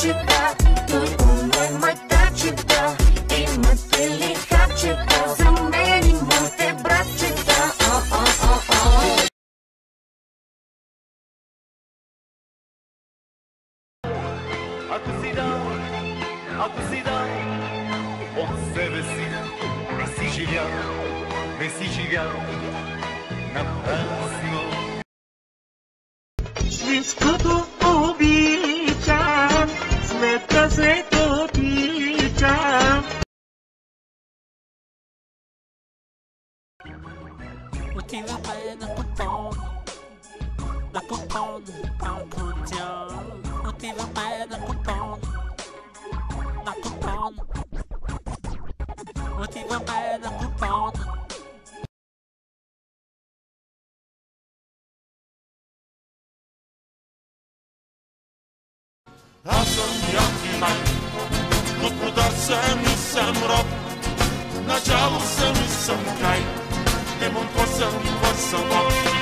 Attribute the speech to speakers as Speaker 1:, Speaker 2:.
Speaker 1: хапчета, той у мен майтачета. Имате ли хапчета за мен и моите братчета?
Speaker 2: Ако си дал от себе си, не си живял напразно.
Speaker 3: Свинското обичам, след да се дотичам.
Speaker 4: Отиваме на купон, Пампудян. Отиваме на купон, отиваме на купон.
Speaker 5: Аз съм Якиман, господар съм и съм роб, начало съм и съм край, демон съм и съм бог.